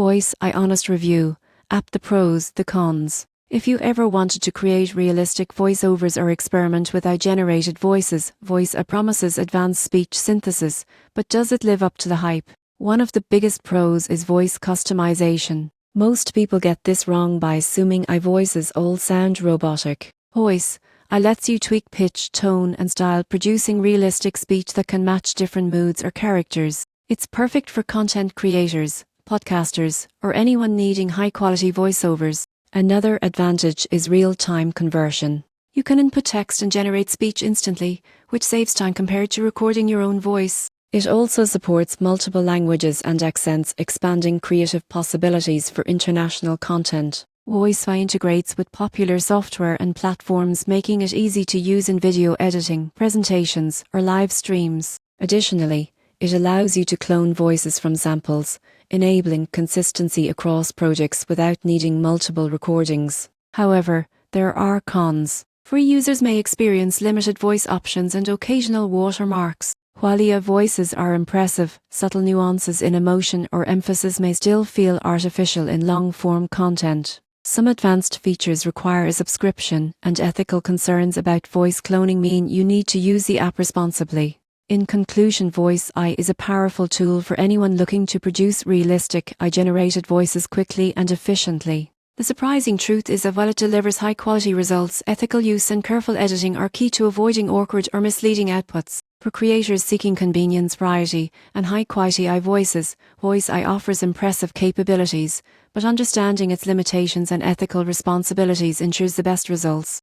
Voiceai honest review. App: the pros, the cons. If you ever wanted to create realistic voiceovers or experiment with AI-generated voices, Voiceai promises advanced speech synthesis, but does it live up to the hype? One of the biggest pros is voice customization. Most people get this wrong by assuming AI voices all sound robotic. Voiceai lets you tweak pitch, tone, and style, producing realistic speech that can match different moods or characters. It's perfect for content creators, podcasters, or anyone needing high-quality voiceovers. Another advantage is real-time conversion. You can input text and generate speech instantly, which saves time compared to recording your own voice. It also supports multiple languages and accents, expanding creative possibilities for international content. Voiceai integrates with popular software and platforms, making it easy to use in video editing, presentations, or live streams. Additionally, it allows you to clone voices from samples, enabling consistency across projects without needing multiple recordings. However, there are cons. Free users may experience limited voice options and occasional watermarks. While AI voices are impressive, subtle nuances in emotion or emphasis may still feel artificial in long-form content. Some advanced features require a subscription, and ethical concerns about voice cloning mean you need to use the app responsibly. In conclusion, Voiceai is a powerful tool for anyone looking to produce realistic, AI-generated voices quickly and efficiently. The surprising truth is that while it delivers high-quality results, ethical use and careful editing are key to avoiding awkward or misleading outputs. For creators seeking convenience, variety, and high-quality AI voices, Voiceai offers impressive capabilities, but understanding its limitations and ethical responsibilities ensures the best results.